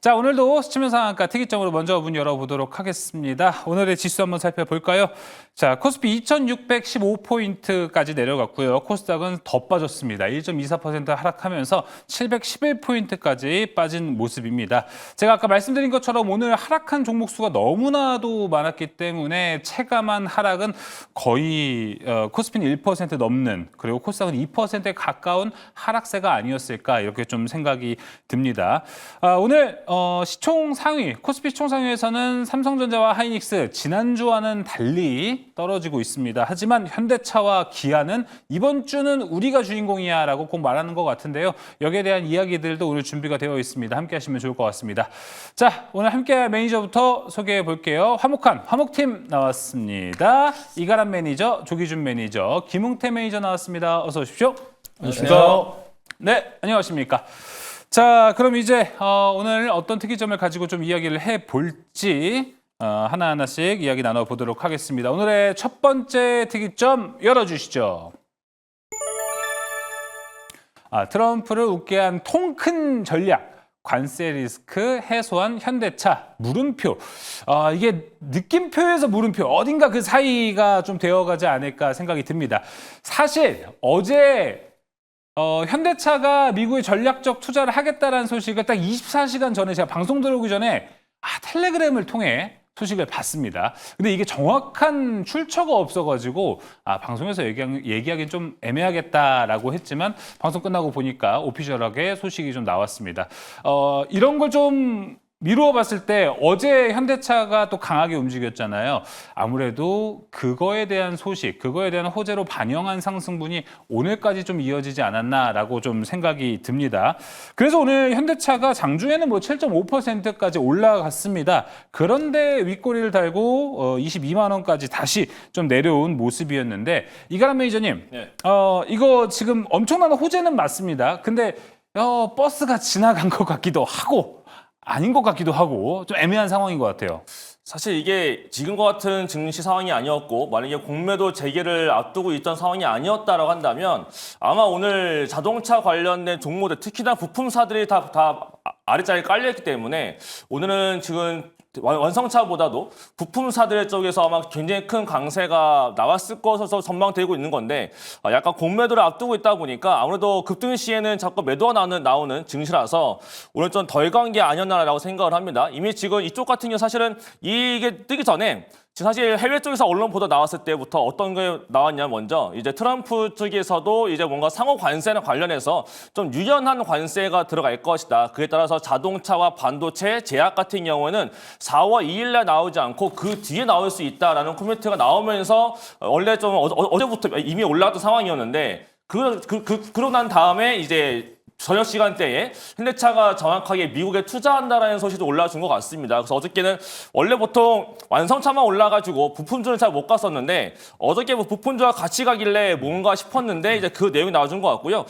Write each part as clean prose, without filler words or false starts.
자, 오늘도 스치면 상한가 특이점으로 먼저 문 열어보도록 하겠습니다. 오늘의 지수 한번 살펴볼까요? 자, 코스피 2615포인트까지 내려갔고요. 코스닥은 더 빠졌습니다. 1.24% 하락하면서 711포인트까지 빠진 모습입니다. 제가 아까 말씀드린 것처럼 오늘 하락한 종목 수가 너무나도 많았기 때문에 체감한 하락은 거의 코스피는 1% 넘는, 그리고 코스닥은 2%에 가까운 하락세가 아니었을까, 이렇게 좀 생각이 듭니다. 오늘 시총 상위, 코스피 시총 상위에서는 삼성전자와 하이닉스 지난주와는 달리 떨어지고 있습니다. 하지만 현대차와 기아는 이번 주는 우리가 주인공이야라고 꼭 말하는 것 같은데요. 여기에 대한 이야기들도 오늘 준비가 되어 있습니다. 함께 하시면 좋을 것 같습니다. 자, 오늘 함께할 매니저부터 소개해 볼게요. 화목한 화목팀 나왔습니다. 이가람 매니저, 조기준 매니저, 김웅태 매니저 나왔습니다. 어서 오십시오. 안녕하십니까. 네, 안녕하십니까. 자, 그럼 이제 오늘 어떤 특이점을 가지고 좀 이야기를 해볼지 하나하나씩 이야기 나눠보도록 하겠습니다. 오늘의 첫 번째 특이점 열어주시죠. 트럼프를 웃게 한 통 큰 전략. 관세 리스크 해소한 현대차 물음표. 이게 느낌표에서 물음표, 어딘가 그 사이가 좀 되어가지 않을까 생각이 듭니다. 사실 어제 현대차가 미국에 전략적 투자를 하겠다라는 소식을 딱 24시간 전에 제가 방송 들어오기 전에 텔레그램을 통해 소식을 봤습니다. 근데 이게 정확한 출처가 없어가지고 방송에서 얘기하기는 좀 애매하겠다라고 했지만 방송 끝나고 보니까 오피셜하게 소식이 좀 나왔습니다. 이런 걸 좀 미루어 봤을 때 어제 현대차가 또 강하게 움직였잖아요. 아무래도 그거에 대한 소식, 그거에 대한 호재로 반영한 상승분이 오늘까지 좀 이어지지 않았나라고 좀 생각이 듭니다. 그래서 오늘 현대차가 장중에는 7.5%까지 올라갔습니다. 그런데 윗꼬리를 달고 22만 원까지 다시 좀 내려온 모습이었는데, 이가람 매니저님, 네. 이거 지금 엄청난 호재는 맞습니다. 근데 버스가 지나간 것 같기도 하고 아닌 것 같기도 하고 좀 애매한 상황인 것 같아요. 사실 이게 지금과 같은 증시 상황이 아니었고 만약에 공매도 재개를 앞두고 있던 상황이 아니었다라고 한다면 아마 오늘 자동차 관련된 종목들, 특히나 부품사들이 다 아래자리에 깔려있기 때문에 오늘은 지금 완성차보다도 부품사들 쪽에서 아마 굉장히 큰 강세가 나왔을 것으로 전망되고 있는 건데, 약간 공매도를 앞두고 있다 보니까 아무래도 급등 시에는 자꾸 매도가 나오는 증시라서 오늘 좀 덜 간 게 아니었나라고 생각을 합니다. 이미 지금 이쪽 같은 경우 사실은 이게 뜨기 전에 지금 사실 해외 쪽에서 언론 보도 나왔을 때부터 어떤 게 나왔냐면, 먼저 이제 트럼프 쪽에서도 이제 뭔가 상호 관세나 관련해서 좀 유연한 관세가 들어갈 것이다. 그에 따라서 자동차와 반도체 제약 같은 경우에는 4월 2일 날 나오지 않고 그 뒤에 나올 수 있다라는 코멘트가 나오면서 원래 좀 어제부터 이미 올라왔던 상황이었는데, 그러고 난 다음에 이제 저녁 시간대에 현대차가 정확하게 미국에 투자한다라는 소식도 올라준 것 같습니다. 그래서 어저께는 원래 보통 완성차만 올라가지고 부품주는 잘 못 갔었는데 어저께 부품주와 같이 가길래 뭔가 싶었는데 이제 그 내용이 나와준 것 같고요.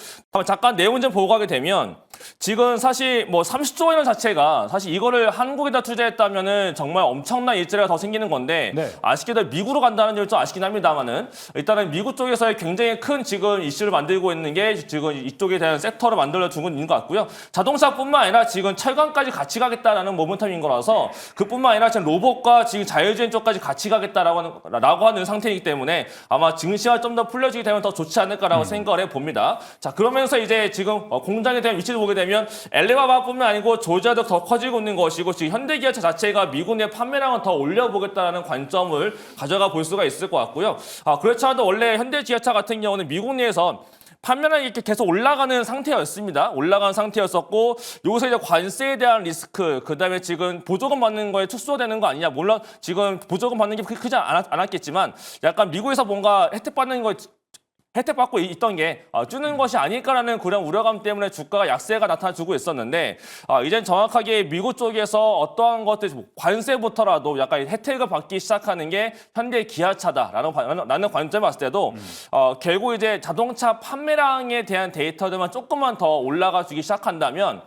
잠깐 내용 좀 보고 가게 되면, 지금 사실 30조 원 자체가 사실 이거를 한국에다 투자했다면은 정말 엄청난 일자리가 더 생기는 건데, 네. 아쉽게도 미국으로 간다는 점이 좀 아쉽긴 합니다만은 일단은 미국 쪽에서의 굉장히 큰 지금 이슈를 만들고 있는 게 지금 이쪽에 대한 섹터를 만들어주고 있는 것 같고요. 자동차뿐만 아니라 지금 철강까지 같이 가겠다라는 모멘텀인 거라서, 그뿐만 아니라 지금 로봇과 지금 자율주행 쪽까지 같이 가겠다라고 하는 상태이기 때문에 아마 증시가 좀 더 풀려지게 되면 더 좋지 않을까라고 생각을 해봅니다. 자, 그러면서 이제 지금 공장에 대한 위치를 보게 되면 엘리바바뿐만 아니고 조지아도 더 커지고 있는 것이고, 지금 현대기아차 자체가 미국 내 판매량을 더 올려보겠다는 관점을 가져가 볼 수가 있을 것 같고요. 그렇지 않아도 원래 현대기아차 같은 경우는 미국 내에서 판매량이 이렇게 계속 올라가는 상태였습니다. 올라간 상태였었고, 여기서 이제 관세에 대한 리스크, 그다음에 지금 보조금 받는 거에 축소되는 거 아니냐. 물론 지금 보조금 받는 게 크지 않았겠지만 약간 미국에서 뭔가 혜택 받고 있던 게 주는 것이 아닐까라는 그런 우려감 때문에 주가가 약세가 나타나주고 있었는데, 이젠 정확하게 미국 쪽에서 어떠한 것들, 관세부터라도 약간 혜택을 받기 시작하는 게 현대 기아차다라는 관점을 봤을 때도 결국 이제 자동차 판매량에 대한 데이터들만 조금만 더 올라가 주기 시작한다면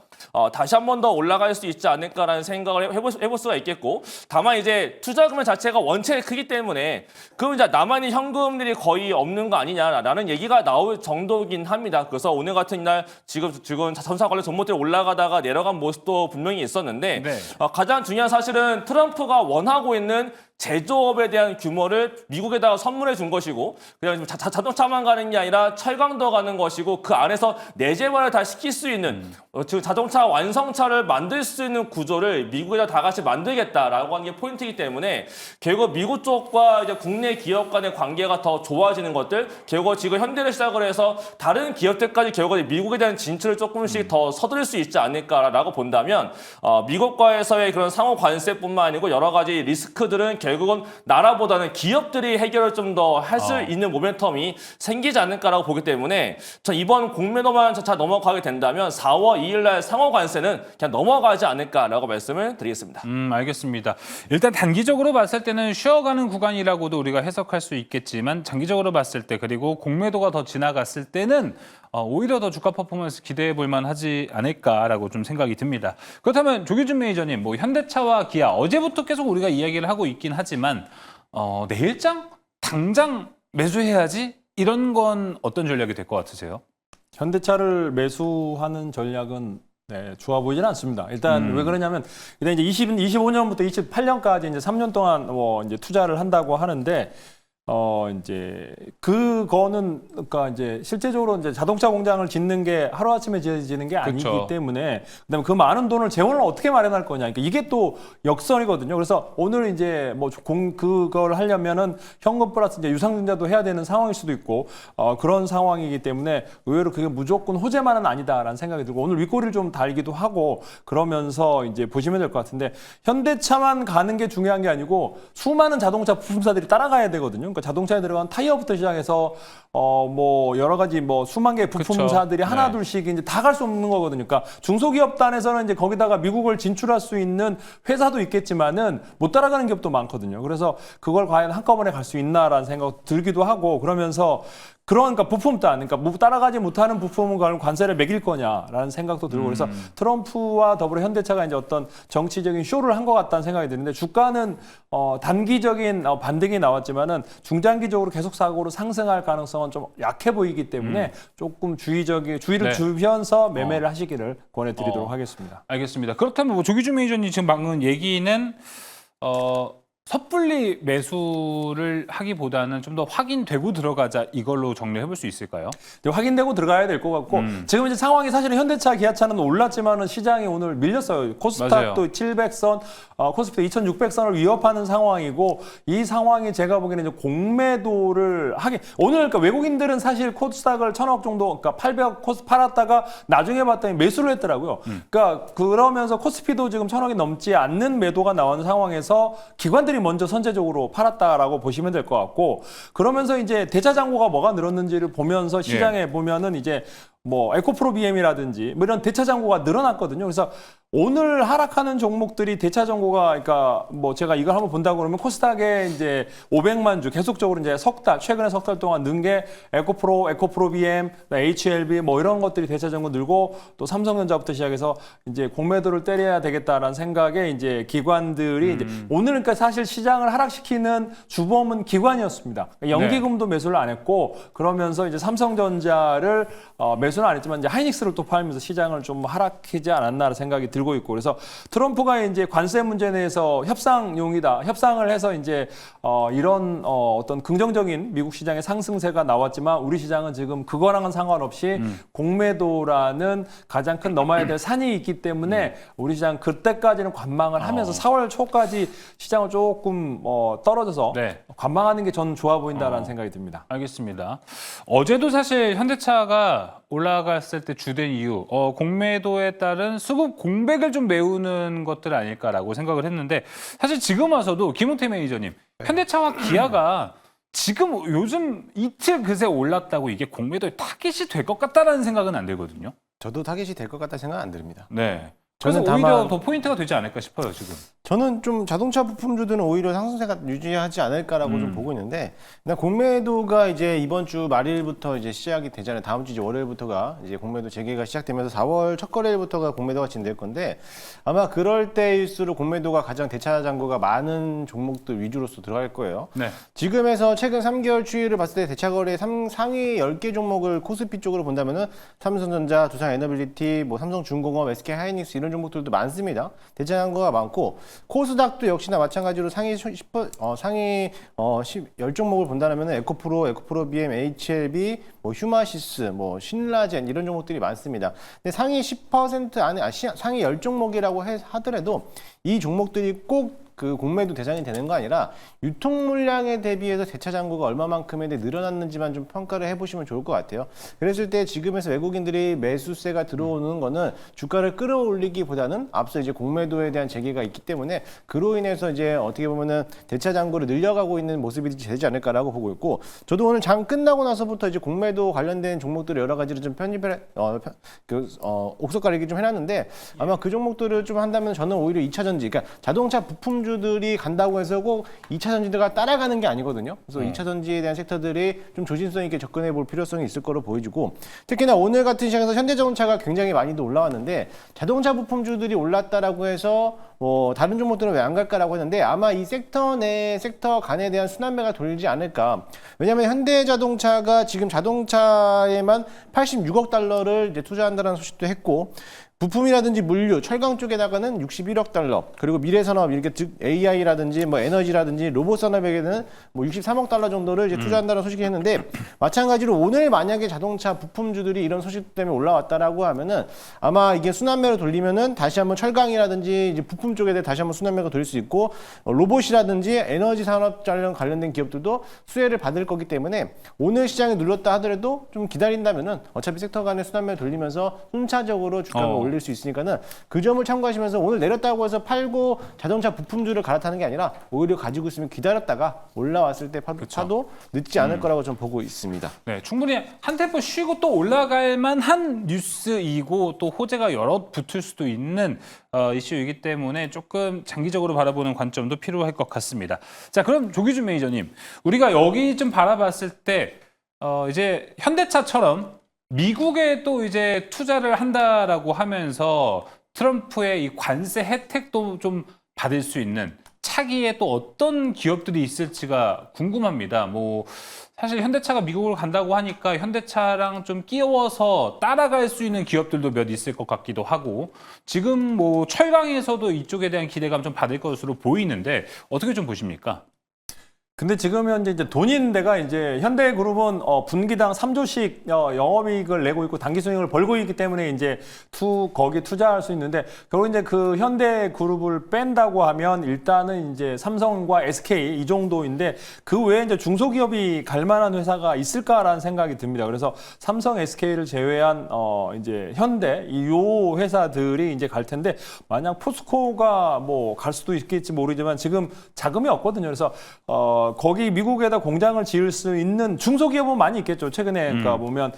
다시 한 번 더 올라갈 수 있지 않을까라는 생각을 해볼 수가 있겠고, 다만 이제 투자금액 자체가 원체가 크기 때문에 그럼 이제 남아있는 현금들이 거의 없는 거 아니냐라는 얘기가 나올 정도긴 합니다. 그래서 오늘 같은 날 지금 자동차 관련 종목들이 올라가다가 내려간 모습도 분명히 있었는데 네. 가장 중요한 사실은 트럼프가 원하고 있는 제조업에 대한 규모를 미국에다가 선물해 준 것이고, 그냥 자동차만 가는 게 아니라 철강도 가는 것이고, 그 안에서 내재화를 다 시킬 수 있는 즉 자동차 완성차를 만들 수 있는 구조를 미국에다 다 같이 만들겠다라고 하는 게 포인트이기 때문에 결국 미국 쪽과 이제 국내 기업 간의 관계가 더 좋아지는 것들, 결국 지금 현대를 시작을 해서 다른 기업들까지 결국 미국에 대한 진출을 조금씩 더 서두를 수 있지 않을까라고 본다면 미국과에서의 그런 상호 관세뿐만 아니고 여러 가지 리스크들은 결국은 나라보다는 기업들이 해결을 좀 더 할 수 있는 모멘텀이 생기지 않을까라고 보기 때문에 전 이번 공매도만 잘 넘어가게 된다면 4월 2일 날 상호 관세는 그냥 넘어가지 않을까라고 말씀을 드리겠습니다. 알겠습니다. 일단 단기적으로 봤을 때는 쉬어가는 구간이라고도 우리가 해석할 수 있겠지만 장기적으로 봤을 때 그리고 공매도가 더 지나갔을 때는 오히려 더 주가 퍼포먼스 기대해 볼 만하지 않을까라고 좀 생각이 듭니다. 그렇다면 조규준 매니저님, 뭐 현대차와 기아 어제부터 계속 우리가 이야기를 하고 있긴 하지만 내일장 당장 매수해야지 이런 건 어떤 전략이 될 것 같으세요? 현대차를 매수하는 전략은 좋아 보이지는 않습니다. 일단 왜 그러냐면 일단 이제 25년부터 28년까지 이제 3년 동안 이제 투자를 한다고 하는데 이제 그거는 그러니까 이제 실제적으로 이제 자동차 공장을 짓는 게 하루아침에 지어지는 게 아니기 그쵸. 때문에 그다음에 그 많은 돈을 재원을 어떻게 마련할 거냐. 그러니까 이게 또 역설이거든요. 그래서 오늘 이제 뭐 그걸 하려면은 현금 플러스 이제 유상증자도 해야 되는 상황일 수도 있고 그런 상황이기 때문에 의외로 그게 무조건 호재만은 아니다라는 생각이 들고 오늘 윗꼬리를 좀 달기도 하고 그러면서 이제 보시면 될 것 같은데 현대차만 가는 게 중요한 게 아니고 수많은 자동차 부품사들이 따라가야 되거든요. 그러니까 자동차에 들어간 타이어부터 시작해서 뭐 여러 가지 뭐 수만 개의 부품사들이 그쵸. 하나 네. 둘씩 이제 다 갈 수 없는 거거든요. 그러니까 중소기업단에서는 이제 거기다가 미국을 진출할 수 있는 회사도 있겠지만은 못 따라가는 기업도 많거든요. 그래서 그걸 과연 한꺼번에 갈 수 있나라는 생각 들기도 하고 그러면서 그러니까 부품단, 그러니까 뭐 따라가지 못하는 부품은 과연 관세를 매길 거냐라는 생각도 들고 그래서 트럼프와 더불어 현대차가 이제 어떤 정치적인 쇼를 한 것 같다는 생각이 드는데 주가는 단기적인 반등이 나왔지만은 중장기적으로 계속 사고로 상승할 가능성은 좀 약해 보이기 때문에 조금 주의를 네. 주면서 매매를 하시기를 권해드리도록 하겠습니다. 알겠습니다. 그렇다면 뭐 조규준 매니저님 지금 방금 얘기는 섣불리 매수를 하기보다는 좀 더 확인되고 들어가자 이걸로 정리해 볼 수 있을까요? 확인되고 들어가야 될 것 같고 지금 이제 상황이 사실은 현대차, 기아차는 올랐지만은 시장이 오늘 밀렸어요. 코스닥도 700선, 코스피도 2600선을 위협하는 상황이고 이 상황이 제가 보기에는 이제 공매도를 오늘 그러니까 외국인들은 사실 코스닥을 1000억 정도 그러니까 800억 코스 팔았다가 나중에 봤더니 매수를 했더라고요. 그러니까 그러면서 코스피도 지금 1000억이 넘지 않는 매도가 나오는 상황에서 기관들이 먼저 선제적으로 팔았다라고 보시면 될 것 같고 그러면서 이제 대차 잔고가 뭐가 늘었는지를 보면서 시장에 보면은 이제 뭐 에코프로 BM이라든지 뭐 이런 대차 잔고가 늘어났거든요. 그래서 오늘 하락하는 종목들이 대차 잔고가 그러니까 뭐 제가 이걸 한번 본다고 그러면 코스닥에 이제 500만 주 계속적으로 이제 최근에 석 달 동안 는 게 에코프로 BM, HLB 뭐 이런 것들이 대차 잔고 늘고 또 삼성전자부터 시작해서 이제 공매도를 때려야 되겠다라는 생각에 이제 기관들이 이제 오늘 그러니까 사실 시장을 하락시키는 주범은 기관이었습니다. 그러니까 연기금도 매수를 안 했고 그러면서 이제 삼성전자를 매수는 안 했지만 이제 하이닉스를 또 팔면서 시장을 좀 하락하지 않았나라는 생각이 들고 있고 그래서 트럼프가 이제 관세 문제에 대해서 협상을 해서 이제 이런 어떤 긍정적인 미국 시장의 상승세가 나왔지만 우리 시장은 지금 그거랑은 상관없이 공매도라는 가장 큰 넘어야 될 산이 있기 때문에 우리 시장 그때까지는 관망을 하면서 4월 초까지 시장을 조금 떨어져서 관망하는 게 저는 좋아 보인다라는 생각이 듭니다. 알겠습니다. 어제도 사실 현대차가 올라갔을 때 주된 이유, 공매도에 따른 수급 공백을 좀 메우는 것들 아닐까라고 생각을 했는데 사실 지금 와서도 김용태 매니저님, 현대차와 기아가 지금 요즘 이틀 그새 올랐다고 이게 공매도에 타깃이 될 것 같다라는 생각은 안 들거든요. 저도 타깃이 될 것 같다 생각 안 듭니다. 네. 그래서 저는 오히려 다만 더 포인트가 되지 않을까 싶어요, 지금. 저는 좀 자동차 부품주들은 오히려 상승세가 유지하지 않을까라고 좀 보고 있는데, 일단 공매도가 이제 이번 주 말일부터 이제 시작이 되잖아요. 다음 주 이제 월요일부터가 이제 공매도 재개가 시작되면서 4월 첫 거래일부터가 공매도가 진행될 건데, 아마 그럴 때일수록 공매도가 가장 대차 잔고가 많은 종목들 위주로서 들어갈 거예요. 네. 지금에서 최근 3개월 추이를 봤을 때 대차 거래 상위 10개 종목을 코스피 쪽으로 본다면은 삼성전자, 두산에너빌리티, 뭐 삼성중공업, SK하이닉스 이런 종목들도 많습니다. 대차 잔고가 많고, 코스닥도 역시나 마찬가지로 상위 10종목을 본다면 에코프로 BM, HLB, 뭐 휴마시스, 뭐 신라젠 이런 종목들이 많습니다. 근데 상위 10% 안에 상위 10종목이라고 하더라도 이 종목들이 꼭 그 공매도 대상이 되는 거 아니라 유통 물량에 대비해서 대차 잔고가 얼마만큼에 대해 늘어났는지만 좀 평가를 해보시면 좋을 것 같아요. 그랬을 때 지금에서 외국인들이 매수세가 들어오는 거는 주가를 끌어올리기보다는 앞서 이제 공매도에 대한 재개가 있기 때문에 그로 인해서 이제 어떻게 보면은 대차 잔고를 늘려가고 있는 모습이 되지 않을까라고 보고 있고, 저도 오늘 장 끝나고 나서부터 이제 공매도 관련된 종목들을 여러 가지로 좀 옥석 가리기 좀 해놨는데, 아마 그 종목들을 좀 한다면 저는 오히려 2차 전지, 그러니까 자동차 부품주들이 간다고 해서 꼭 2차 전지가 따라가는 게 아니거든요. 그래서 2차 전지에 대한 섹터들이 좀 조심성 있게 접근해 볼 필요성이 있을 거로 보여지고, 특히나 오늘 같은 시장에서 현대자동차가 굉장히 많이도 올라왔는데, 자동차 부품주들이 올랐다라고 해서 다른 종목들은 왜 안 갈까라고 했는데, 아마 이 섹터 내 섹터 간에 대한 순환매가 돌지 않을까. 왜냐하면 현대자동차가 지금 자동차에만 86억 달러를 이제 투자한다는 소식도 했고, 부품이라든지 물류, 철강 쪽에다가는 61억 달러, 그리고 미래산업, 이렇게 즉 AI라든지 뭐 에너지라든지 로봇 산업에게는 뭐 63억 달러 정도를 이제 투자한다는 소식이 했는데, 마찬가지로 오늘 만약에 자동차 부품주들이 이런 소식 때문에 올라왔다라고 하면은 아마 이게 순환매로 돌리면은 다시 한번 철강이라든지 이제 부품 쪽에 대해 다시 한번 순환매가 돌릴 수 있고, 로봇이라든지 에너지 산업 관련된 기업들도 수혜를 받을 거기 때문에 오늘 시장이 눌렀다 하더라도 좀 기다린다면은 어차피 섹터 간의 순환매 돌리면서 순차적으로 주가가 올릴 수 있으니까는 그 점을 참고하시면서, 오늘 내렸다고 해서 팔고 자동차 부품주를 갈아타는 게 아니라 오히려 가지고 있으면 기다렸다가 올라왔을 때 파도 늦지 않을 거라고 좀 보고 있습니다. 네, 충분히 한 템포 쉬고 또 올라갈 만한 뉴스이고 또 호재가 여러 붙을 수도 있는 이슈이기 때문에 조금 장기적으로 바라보는 관점도 필요할 것 같습니다. 자, 그럼 조기준 매니저님, 우리가 여기 좀 바라봤을 때 이제 현대차처럼 미국에 또 이제 투자를 한다라고 하면서 트럼프의 이 관세 혜택도 좀 받을 수 있는 차기에 또 어떤 기업들이 있을지가 궁금합니다. 뭐 사실 현대차가 미국을 간다고 하니까 현대차랑 좀 끼워서 따라갈 수 있는 기업들도 몇 있을 것 같기도 하고, 지금 뭐 철강에서도 이쪽에 대한 기대감 좀 받을 것으로 보이는데 어떻게 좀 보십니까? 근데 지금 현재 이제 돈 있는 데가 이제 현대그룹은 분기당 3조씩 영업이익을 내고 있고 당기순이익을 벌고 있기 때문에 이제 거기에 투자할 수 있는데, 결국 이제 그 현대그룹을 뺀다고 하면 일단은 이제 삼성과 SK 이 정도인데, 그 외에 이제 중소기업이 갈 만한 회사가 있을까라는 생각이 듭니다. 그래서 삼성, SK를 제외한 이제 현대 요 회사들이 이제 갈 텐데, 만약 포스코가 뭐 갈 수도 있겠지 모르지만 지금 자금이 없거든요. 그래서 거기 미국에다 공장을 지을 수 있는 중소기업은 많이 있겠죠. 최근에 그러니까 보면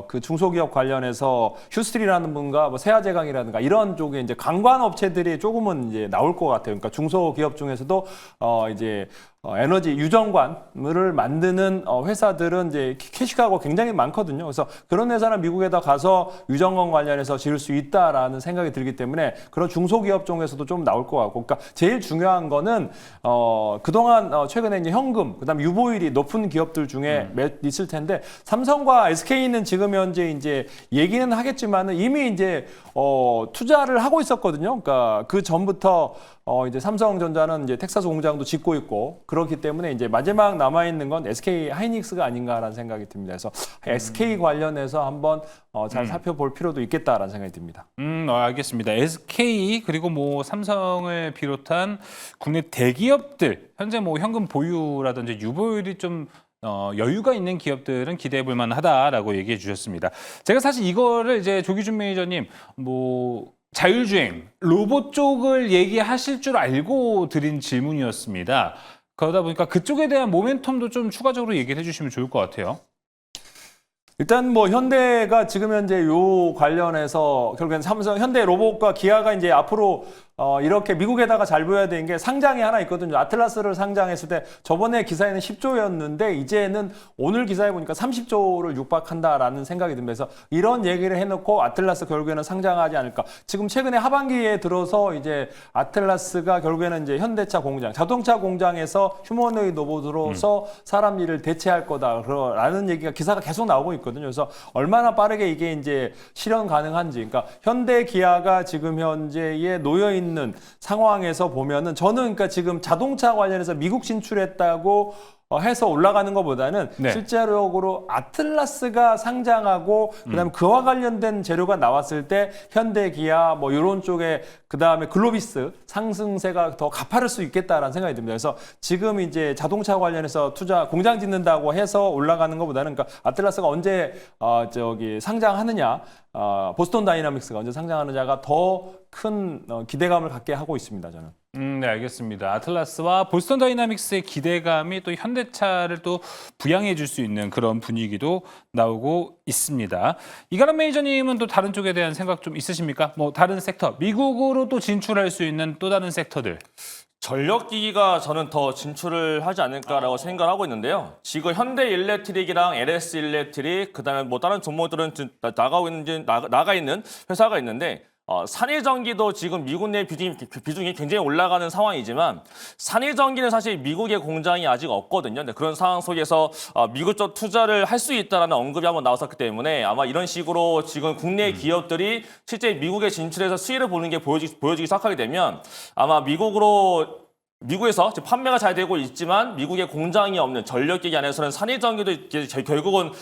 그 중소기업 관련해서 휴스틸이라는 분과 뭐 세아제강이라든가 이런 쪽에 이제 관광 업체들이 조금은 이제 나올 것 같아요. 그러니까 중소기업 중에서도 이제 에너지 유전관을 만드는 회사들은 이제 캐시가가 굉장히 많거든요. 그래서 그런 회사는 미국에다 가서 유전관 관련해서 지을 수 있다라는 생각이 들기 때문에 그런 중소기업 중에서도 좀 나올 것 같고, 그러니까 제일 중요한 거는 그동안 최근에 이제 현금, 그다음 유보율이 높은 기업들 중에 몇 있을 텐데, 삼성과 SK는 지금 현재 이제 얘기는 하겠지만은 이미 이제 투자를 하고 있었거든요. 그러니까 그 전부터 이제 삼성전자는 이제 텍사스 공장도 짓고 있고 그렇기 때문에 이제 마지막 남아 있는 건 SK 하이닉스가 아닌가라는 생각이 듭니다. 그래서 SK 관련해서 한번 잘 살펴볼 필요도 있겠다라는 생각이 듭니다. 알겠습니다. SK 그리고 뭐 삼성을 비롯한 국내 대기업들 현재 뭐 현금 보유라든지 유보율이 좀 여유가 있는 기업들은 기대해 볼 만하다라고 얘기해 주셨습니다. 제가 사실 이거를 이제 조기준 매니저님 뭐 자율주행, 로봇 쪽을 얘기하실 줄 알고 드린 질문이었습니다. 그러다 보니까 그쪽에 대한 모멘텀도 좀 추가적으로 얘기를 해주시면 좋을 것 같아요. 일단 뭐 현대가 지금 현재 요 관련해서 결국엔 삼성, 현대 로봇과 기아가 이제 앞으로 이렇게 미국에다가 잘 보여야 되는 게 상장이 하나 있거든요. 아틀라스를 상장했을 때 저번에 기사에는 10조였는데 이제는 오늘 기사에 보니까 30조를 육박한다라는 생각이 들면서 이런 얘기를 해놓고 아틀라스 결국에는 상장하지 않을까. 지금 최근에 하반기에 들어서 이제 아틀라스가 결국에는 이제 현대차 공장, 자동차 공장에서 휴머노이드 로봇으로서 사람 일을 대체할 거다라는 얘기가 기사가 계속 나오고 있거든요. 그래서 얼마나 빠르게 이게 이제 실현 가능한지. 그러니까 현대 기아가 지금 현재에 놓여 있는 상황에서 보면은 저는 그러니까 지금 자동차 관련해서 미국 진출했다고 해서 올라가는 것보다는 네. 실제적으로 아틀라스가 상장하고 그다음에 그와 관련된 재료가 나왔을 때 현대 기아 뭐 이런 쪽에 그다음에 글로비스 상승세가 더 가파를 수 있겠다라는 생각이 듭니다. 그래서 지금 이제 자동차 관련해서 투자 공장 짓는다고 해서 올라가는 것보다는 그러니까 아틀라스가 언제 상장하느냐, 보스턴 다이나믹스가 언제 상장하느냐가 더 큰 기대감을 갖게 하고 있습니다. 저는. 네, 알겠습니다. 아틀라스와 보스턴 다이나믹스의 기대감이 또 현대차를 또 부양해 줄 수 있는 그런 분위기도 나오고 있습니다. 이가람 매니저님은 또 다른 쪽에 대한 생각 좀 있으십니까? 뭐 다른 섹터, 미국으로 또 진출할 수 있는 또 다른 섹터들. 전력기기가 저는 더 진출을 하지 않을까라고 생각을 하고 있는데요. 지금 현대 일렉트릭이랑 LS 일렉트릭, 그다음에 뭐 다른 종목들은 나가 있는 회사가 있는데 산일전기도 지금 미국 내 비중이 굉장히 올라가는 상황이지만 산일전기는 사실 미국의 공장이 아직 없거든요. 근데 그런 상황 속에서 미국 쪽 투자를 할 수 있다라는 언급이 한번 나왔었기 때문에 아마 이런 식으로 지금 국내 기업들이 실제 미국에 진출해서 수혜를 보는 게 보여지기 시작하게 되면 아마 미국에서 판매가 잘 되고 있지만 미국에 공장이 없는 전력기기 안에서는 산일전기도 결국은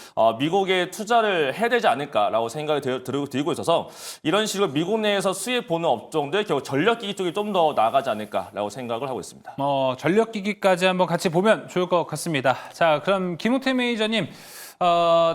미국에 투자를 해야 되지 않을까라고 생각이 들고 있어서 이런 식으로 미국 내에서 수혜 보는 업종들 결국 전력기기 쪽이 좀 더 나아가지 않을까라고 생각을 하고 있습니다. 전력기기까지 한번 같이 보면 좋을 것 같습니다. 자, 그럼 김우태 매니저님.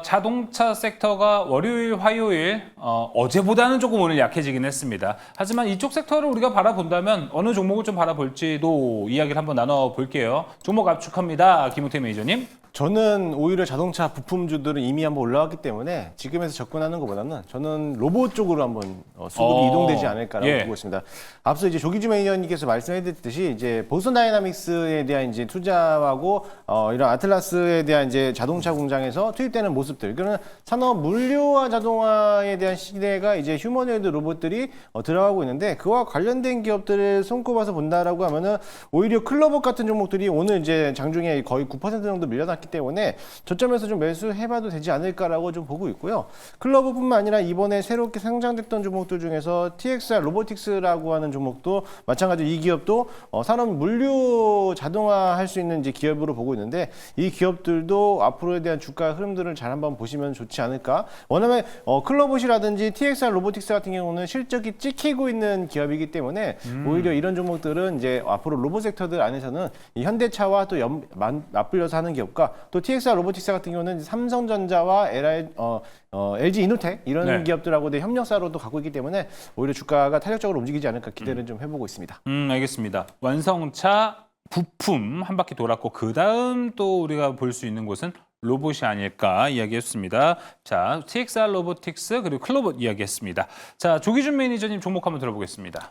자동차 섹터가 월요일, 화요일 어제보다는 조금 오늘 약해지긴 했습니다. 하지만 이쪽 섹터를 우리가 바라본다면 어느 종목을 좀 바라볼지도 이야기를 한번 나눠볼게요. 종목 압축합니다. 김우태 매니저님. 저는 오히려 자동차 부품주들은 이미 한번 올라왔기 때문에 지금에서 접근하는 것보다는 저는 로봇 쪽으로 한번 수급이 이동되지 않을까라고 보고 있습니다. 앞서 이제 조기주 매니저님께서 말씀해드렸듯이 이제 보스턴 다이나믹스에 대한 이제 투자하고 이런 아틀라스에 대한 이제 자동차 공장에서 투입되는 모습들, 그러면 산업 물류와 자동화에 대한 시대가 이제 휴머노이드 로봇들이 들어가고 있는데 그와 관련된 기업들을 손꼽아서 본다라고 하면은 오히려 클로버 같은 종목들이 오늘 이제 장중에 거의 9% 정도 밀려났기 때문에 저점에서 좀 매수해봐도 되지 않을까라고 좀 보고 있고요. 클로버뿐만 아니라 이번에 새롭게 상장됐던 종목들 중에서 TXR 로보틱스라고 하는 종목도 마찬가지로 이 기업도 산업 물류 자동화할 수 있는 이제 기업으로 보고 있는데 이 기업들도 앞으로에 대한 주가 흐름들을 잘 한번 보시면 좋지 않을까. 왜냐하면 클로봇이라든지 TXR 로보틱스 같은 경우는 실적이 찍히고 있는 기업이기 때문에 오히려 이런 종목들은 이제 앞으로 로봇 섹터들 안에서는 이 현대차와 또 맞불려서 하는 기업과 또 TXR 로보틱스 같은 경우는 삼성전자와 LG 이노텍 이런 기업들하고 협력사로도 갖고 있기 때문에 오히려 주가가 탄력적으로 움직이지 않을까 기대를 좀 해보고 있습니다. 알겠습니다. 완성차 부품 한 바퀴 돌았고 그 다음 또 우리가 볼 수 있는 곳은 로봇이 아닐까 이야기했습니다. 자, TXR 로보틱스 그리고 클로봇 이야기했습니다. 자, 조기준 매니저님 종목 한번 들어보겠습니다.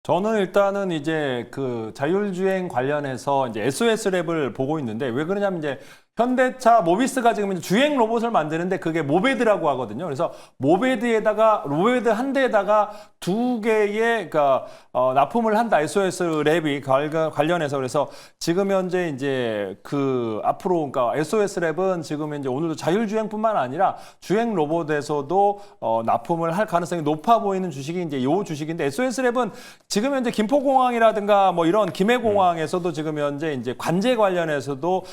저는 일단은 이제 그 자율주행 관련해서 이제 SOS랩을 보고 있는데 왜 그러냐면 이제 현대차 모비스가 지금 이제 주행 로봇을 만드는데 그게 모베드라고 하거든요. 그래서 모베드 한 대에다가 두 개의 납품을 한다. SOS 랩이 관련해서 그래서 지금 현재 이제 그 앞으로 그러니까 SOS 랩은 지금 이제 오늘도 자율주행뿐만 아니라 주행 로봇에서도 납품을 할 가능성이 높아 보이는 주식이 이제 요 주식인데 SOS 랩은 지금 현재 김포공항이라든가 뭐 이런 김해공항에서도 지금 현재 이제 관제 관련해서도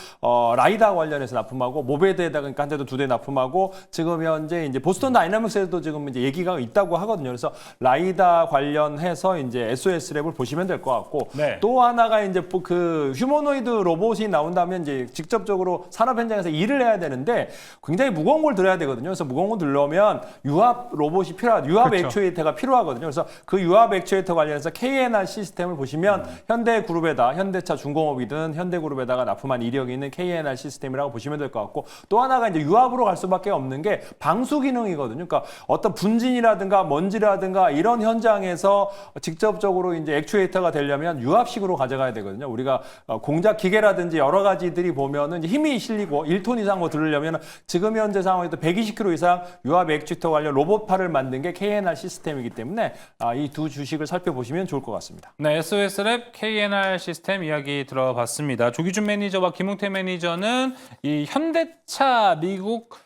라이다 관련해서 납품하고 모베드에다가 그러니까 한 대도 두 대 납품하고 지금 현재 이제 보스턴 다이나믹스에도 지금 이제 얘기가 있다고 하거든요. 그래서 라이다 관련해서 이제 SOS 랩을 보시면 될 것 같고 또 하나가 이제 그 휴머노이드 로봇이 나온다면 이제 직접적으로 산업 현장에서 일을 해야 되는데 굉장히 무거운 걸 들어야 되거든요. 그래서 무거운 걸 들려면 유압 로봇이 유압 액추에이터가 필요하거든요. 그래서 그 유압 액추에이터 관련해서 KNR 시스템을 보시면 현대그룹에다 현대차 중공업이든 현대그룹에다가 납품한 이력이 있는 KNR 시스템 시스템이라고 보시면 될 것 같고 또 하나가 이제 유압으로 갈 수밖에 없는 게 방수 기능이거든요. 그러니까 어떤 분진이라든가 먼지라든가 이런 현장에서 직접적으로 이제 액추에이터가 되려면 유압식으로 가져가야 되거든요. 우리가 공작 기계라든지 여러 가지들이 보면은 힘이 실리고 1톤 이상 뭐 들으려면 지금 현재 상황에도 120kg 이상 유압 액추에이터 관련 로봇팔을 만든 게 KNR 시스템이기 때문에 이 두 주식을 살펴보시면 좋을 것 같습니다. 네, SOS랩 KNR 시스템 이야기 들어봤습니다. 조기준 매니저와 김웅태 매니저는 이 현대차 미국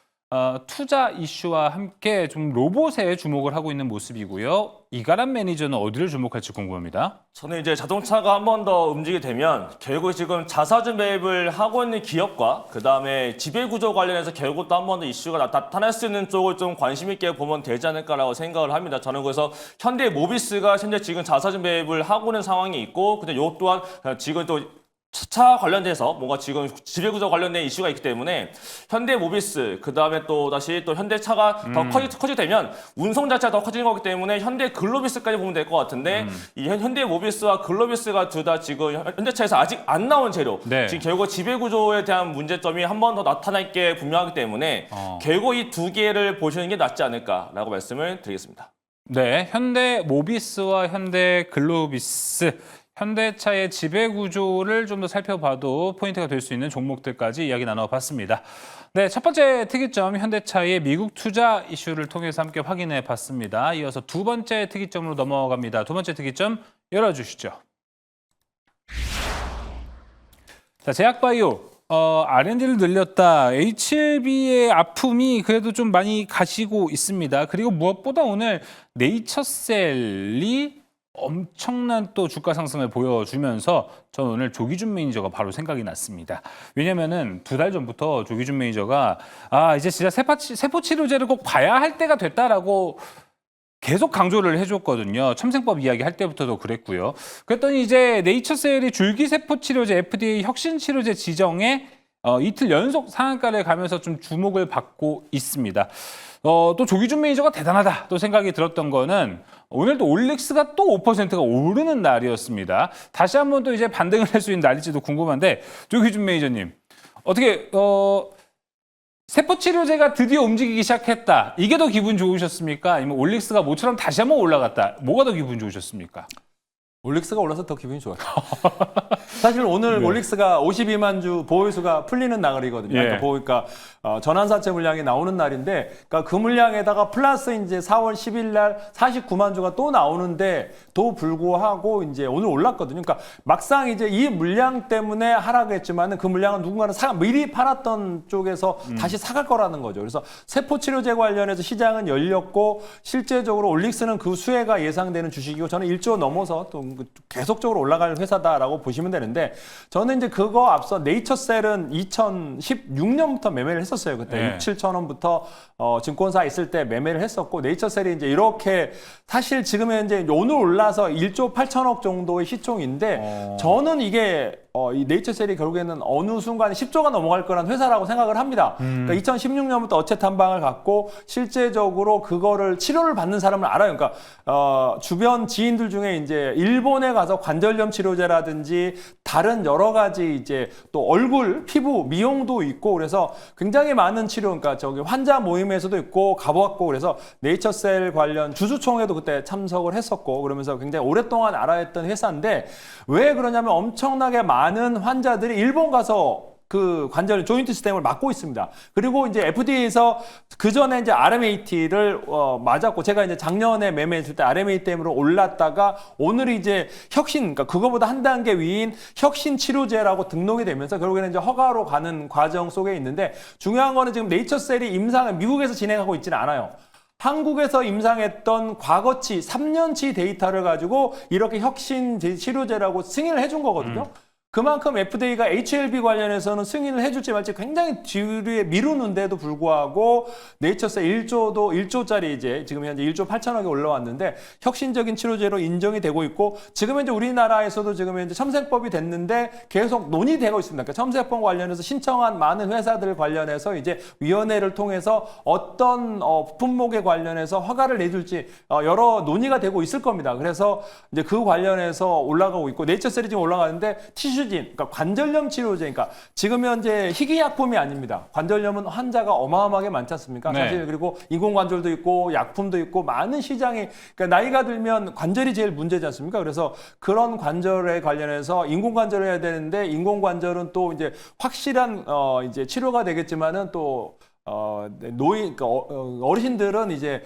투자 이슈와 함께 좀 로봇에 주목을 하고 있는 모습이고요. 이가람 매니저는 어디를 주목할지 궁금합니다. 저는 이제 자동차가 한 번 더 움직이게 되면 결국 지금 자사주 매입을 하고 있는 기업과 그다음에 지배구조 관련해서 결국 또 한 번 더 이슈가 나타날 수 있는 쪽을 좀 관심 있게 보면 되지 않을까라고 생각을 합니다. 저는 그래서 현대 모비스가 현재 지금 자사주 매입을 하고 있는 상황이 있고 근데 이 또한 지금 또 차 관련돼서 뭔가 지금 지배구조 관련된 이슈가 있기 때문에 현대 모비스 그다음에 또 다시 또 현대차가 더 커지게 되면 운송 자체가 더 커지는 거기 때문에 현대 글로비스까지 보면 될 것 같은데 이 현대 모비스와 글로비스가 둘 다 지금 현대차에서 아직 안 나온 재료 네. 지금 결국 지배구조에 대한 문제점이 한 번 더 나타날 게 분명하기 때문에 결국 이 두 개를 보시는 게 낫지 않을까라고 말씀을 드리겠습니다. 네, 현대 모비스와 현대 글로비스, 현대차의 지배 구조를 좀 더 살펴봐도 포인트가 될 수 있는 종목들까지 이야기 나눠봤습니다. 네, 첫 번째 특이점 현대차의 미국 투자 이슈를 통해서 함께 확인해 봤습니다. 이어서 두 번째 특이점으로 넘어갑니다. 두 번째 특이점 열어주시죠. 자, 제약바이오. R&D를 늘렸다. H1B의 아픔이 그래도 좀 많이 가시고 있습니다. 그리고 무엇보다 오늘 네이처셀이 엄청난 또 주가 상승을 보여주면서 저는 오늘 조기준 매니저가 바로 생각이 났습니다. 왜냐면은 2달 전부터 조기준 매니저가 이제 진짜 세포 치료제를 꼭 봐야 할 때가 됐다라고 계속 강조를 해줬거든요. 첨생법 이야기 할 때부터도 그랬고요. 그랬더니 이제 네이처셀이 줄기세포치료제 FDA 혁신치료제 지정에 이틀 연속 상한가를 가면서 좀 주목을 받고 있습니다. 또 조기준 매니저가 대단하다 또 생각이 들었던 거는 오늘도 올릭스가 또 5%가 오르는 날이었습니다. 다시 한번 또 이제 반등을 할 수 있는 날일지도 궁금한데 조기준 매니저님 어떻게 세포치료제가 드디어 움직이기 시작했다. 이게 더 기분 좋으셨습니까? 아니면 올릭스가 모처럼 다시 한번 올라갔다. 뭐가 더 기분 좋으셨습니까? 올릭스가 올라서 더 기분이 좋아요. 사실 오늘 네. 올릭스가 52만 주 보유수가 풀리는 날이거든요. 예. 그러니까 전환사채 물량이 나오는 날인데, 그러니까 그 물량에다가 플러스 이제 4월 10일 날 49만 주가 또 나오는데도 불구하고 이제 오늘 올랐거든요. 그러니까 막상 이제 이 물량 때문에 하락했지만은 그 물량은 누군가는 미리 팔았던 쪽에서 다시 사갈 거라는 거죠. 그래서 세포치료제 관련해서 시장은 열렸고 실제적으로 올릭스는 그 수혜가 예상되는 주식이고 저는 1조 넘어서 또 계속적으로 올라갈 회사다라고 보시면 되는데 저는 이제 그거 앞서 네이처셀은 2016년부터 매매를 했었어요. 그때 네. 6, 7천 원부터 증권사 있을 때 매매를 했었고 네이처셀이 이제 이렇게 사실 지금 현재 오늘 올라서 1조 8천억 정도의 시총인데 저는 이게 이 네이처셀이 결국에는 어느 순간에 10조가 넘어갈 거란 회사라고 생각을 합니다. 그러니까 2016년부터 어체 탐방을 갖고 실제적으로 그거를 치료를 받는 사람을 알아요. 그러니까 주변 지인들 중에 이제 일본에 가서 관절염 치료제라든지 다른 여러 가지 이제 또 얼굴, 피부, 미용도 있고 그래서 굉장히 많은 치료, 그러니까 저기 환자 모임에서도 있고 가보았고 그래서 네이처셀 관련 주주총회도 그때 참석을 했었고 그러면서 굉장히 오랫동안 알아했던 회사인데 왜 그러냐면 엄청나게 많은 환자들이 일본 가서 그 관절 조인트 시스템을 맡고 있습니다. 그리고 이제 FDA에서 그 전에 이제 RMAT를 맞았고 제가 이제 작년에 매매했을 때 RMAT으로 올랐다가 오늘 이제 혁신, 그러니까 그거보다 한 단계 위인 혁신 치료제라고 등록이 되면서 결국에는 이제 허가로 가는 과정 속에 있는데 중요한 거는 지금 네이처셀이 임상을 미국에서 진행하고 있지는 않아요. 한국에서 임상했던 과거치 3년치 데이터를 가지고 이렇게 혁신 치료제라고 승인을 해준 거거든요. 그만큼 FDA가 H1B 관련해서는 승인을 해줄지 말지 굉장히 뒤에 미루는데도 불구하고 네이처셀 1조짜리 이제 지금 현재 1조 8천억이 올라왔는데 혁신적인 치료제로 인정이 되고 있고 지금 현재 우리나라에서도 지금 현재 첨세법이 됐는데 계속 논의되고 있습니다. 그러니까 첨세법 관련해서 신청한 많은 회사들 관련해서 이제 위원회를 통해서 어떤 품목에 관련해서 허가를 내줄지 여러 논의가 되고 있을 겁니다. 그래서 이제 그 관련해서 올라가고 있고 네이처셀이 지금 올라가는데 티슈 티슈진, 그러니까 관절염 치료제, 그러니까 지금 현재 희귀약품이 아닙니다. 관절염은 환자가 어마어마하게 많지 않습니까? 네. 사실 그리고 인공관절도 있고 약품도 있고 많은 시장이, 그러니까 나이가 들면 관절이 제일 문제지 않습니까? 그래서 그런 관절에 관련해서 인공관절을 해야 되는데 인공관절은 또 이제 확실한 이제 치료가 되겠지만은 또 그러니까 어르신들은 이제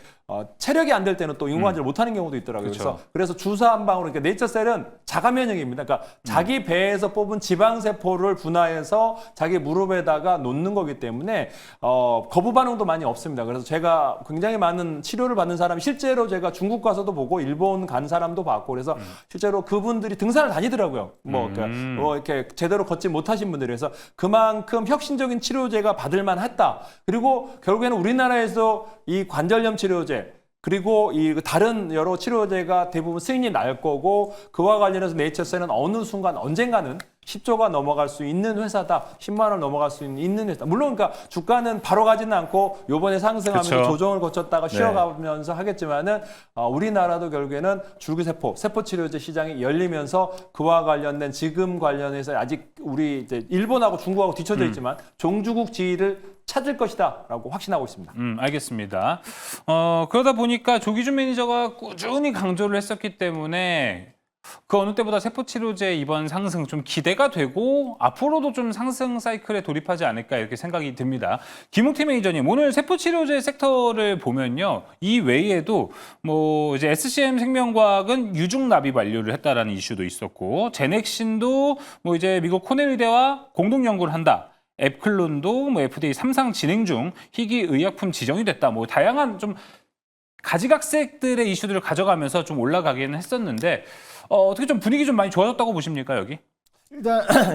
체력이 안 될 때는 또 인공관절 못하는 경우도 있더라고요. 그렇죠. 그래서 주사 한 방으로, 그러니까 네이처셀은 자가 면역입니다. 그러니까 자기 배에서 뽑은 지방 세포를 분화해서 자기 무릎에다가 놓는 거기 때문에 거부 반응도 많이 없습니다. 그래서 제가 굉장히 많은 치료를 받는 사람이 실제로 제가 중국 가서도 보고 일본 간 사람도 봤고 그래서 실제로 그분들이 등산을 다니더라고요. 그러니까 이렇게 제대로 걷지 못하신 분들이. 그래서 그만큼 혁신적인 치료제가 받을 만했다. 그리고 결국에는 우리나라에서 이 관절염 치료제 그리고 이 다른 여러 치료제가 대부분 승인이 날 거고 그와 관련해서 네이처셀은 어느 순간 언젠가는 10조가 넘어갈 수 있는 회사다. 10만 원 넘어갈 수 있는 회사. 물론 그러니까 주가는 바로 가지는 않고 요번에 상승하면서 그쵸. 조정을 거쳤다가 쉬어가면서 하겠지만은 우리나라도 결국에는 줄기세포, 세포치료제 시장이 열리면서 그와 관련된 지금 관련해서 아직 우리 이제 일본하고 중국하고 뒤쳐져 있지만 종주국 지위를 찾을 것이다라고 확신하고 있습니다. 알겠습니다. 그러다 보니까 조기준 매니저가 꾸준히 강조를 했었기 때문에 그 어느 때보다 세포치료제 이번 상승 좀 기대가 되고 앞으로도 좀 상승 사이클에 돌입하지 않을까 이렇게 생각이 듭니다. 김웅태 매니저님, 오늘 세포치료제 섹터를 보면요. 이 외에도 뭐 이제 SCM 생명과학은 유중 납입 완료를 했다라는 이슈도 있었고 제넥신도 뭐 이제 미국 코넬 의대와 공동 연구를 한다. 앱클론도 뭐 FDA 3상 진행 중 희귀 의약품 지정이 됐다. 뭐 다양한 좀 가지각색들의 이슈들을 가져가면서 좀 올라가기는 했었는데 어떻게 좀 분위기 좀 많이 좋아졌다고 보십니까, 여기?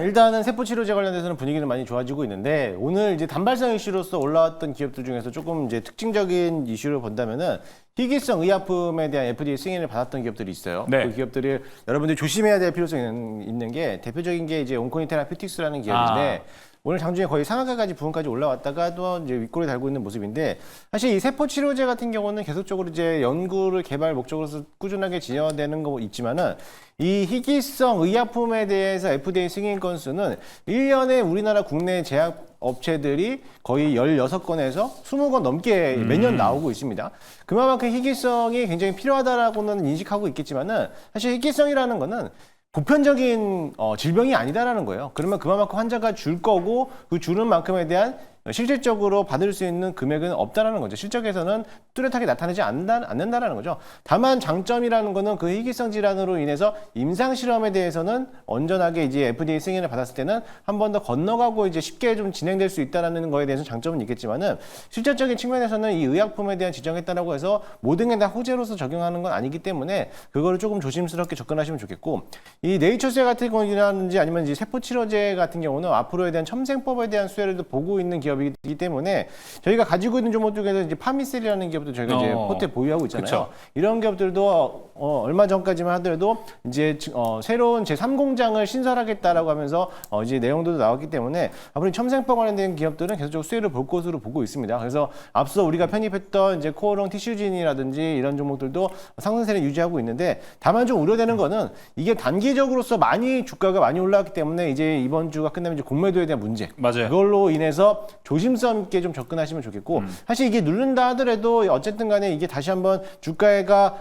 일단은 세포치료제 관련돼서는 분위기는 많이 좋아지고 있는데 오늘 이제 단발성 이슈로서 올라왔던 기업들 중에서 조금 이제 특징적인 이슈를 본다면은 희귀성 의약품에 대한 FDA 승인을 받았던 기업들이 있어요. 네. 그 기업들이 여러분들이 조심해야 될 필요성이 있는 게 대표적인 게 이제 온코니 테라피틱스라는 기업인데 오늘 장중에 거의 상한가까지 부분까지 올라왔다가 또 이제 윗골을 달고 있는 모습인데 사실 이 세포 치료제 같은 경우는 계속적으로 이제 연구를 개발 목적으로서 꾸준하게 진행되는 거 있지만은 이 희귀성 의약품에 대해서 FDA 승인 건수는 1년에 우리나라 국내 제약 업체들이 거의 16건에서 20건 넘게 매년 나오고 있습니다. 그만큼 희귀성이 굉장히 필요하다라고는 인식하고 있겠지만은 사실 희귀성이라는 거는 보편적인 질병이 아니다라는 거예요. 그러면 그만큼 환자가 줄 거고 그 주는 만큼에 대한 실질적으로 받을 수 있는 금액은 없다라는 거죠. 실적에서는 뚜렷하게 나타나지 않는다라는 거죠. 다만 장점이라는 거는 그 희귀성 질환으로 인해서 임상 실험에 대해서는 온전하게 이제 FDA 승인을 받았을 때는 한 번 더 건너가고 이제 쉽게 좀 진행될 수 있다라는 거에 대해서 장점은 있겠지만은 실질적인 측면에서는 이 의약품에 대한 지정에 따라고 해서 모든 게 다 호재로서 적용하는 건 아니기 때문에 그거를 조금 조심스럽게 접근하시면 좋겠고 이 네이처셀 같은 경우라든지 아니면 이제 세포치료제 같은 경우는 앞으로에 대한 첨생법에 대한 수혜를 보고 있는 기업이기 때문에 저희가 가지고 있는 종목 중에서 이제 파미셀이라는 기업도 저희가 이제 포트에 보유하고 있잖아요. 그쵸. 이런 기업들도 얼마 전까지만 하더라도 이제 새로운 제3공장을 신설하겠다라고 하면서 이제 내용도 나왔기 때문에 앞으로 첨생법 관련된 기업들은 계속적으로 수혜를 볼 것으로 보고 있습니다. 그래서 앞서 우리가 편입했던 이제 코어롱 티슈진이라든지 이런 종목들도 상승세를 유지하고 있는데 다만 좀 우려되는 거는 이게 단기적으로서 주가가 많이 올라왔기 때문에 이제 이번 주가 끝나면 이제 공매도에 대한 문제. 맞아요. 그걸로 인해서 조심성 있게 좀 접근하시면 좋겠고 사실 이게 누른다 하더라도 어쨌든 간에 이게 다시 한번 주가가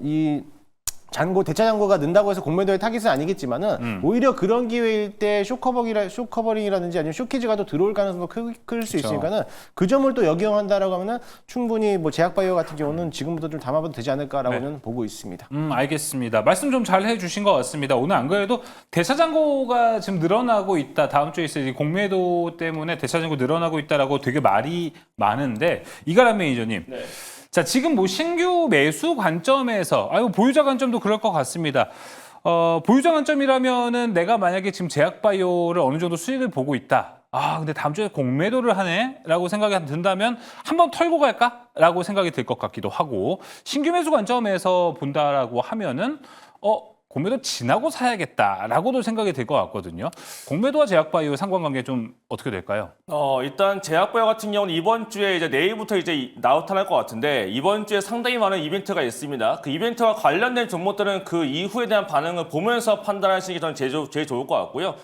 이 대차 잔고가 는다고 해서 공매도의 타깃은 아니겠지만은 오히려 그런 기회일 때 쇼커버링이라든지 아니면 쇼키즈가 또 들어올 가능성도 클 수 있으니까는 그 점을 또 역용한다라고 하면은 충분히 뭐 제약바이오 같은 경우는 지금부터 좀 담아봐도 되지 않을까라고는 보고 있습니다. 알겠습니다. 말씀 좀 잘 해주신 것 같습니다. 오늘 안 그래도 대차 잔고가 지금 늘어나고 있다. 다음 주에 있을 공매도 때문에 대차 잔고 늘어나고 있다라고 되게 말이 많은데 이가람 매니저님. 자, 지금 뭐 신규 매수 관점에서, 보유자 관점도 그럴 것 같습니다. 보유자 관점이라면은 내가 만약에 지금 제약바이오를 어느 정도 수익을 보고 있다. 근데 다음 주에 공매도를 하네? 라고 생각이 든다면 한번 털고 갈까? 라고 생각이 들 것 같기도 하고, 신규 매수 관점에서 본다라고 하면은, 공매도 지나고 사야겠다라고도 생각이 들 것 같거든요. 공매도와 제약바이오 상관관계 좀 어떻게 될까요? 일단 제약바이오 같은 경우는 이번 주에 이제 내일부터 이제 나타날 것 같은데 이번 주에 상당히 많은 이벤트가 있습니다. 그 이벤트와 관련된 종목들은 그 이후에 대한 반응을 보면서 판단하시는 게 저는 제일 좋을 것 같고요.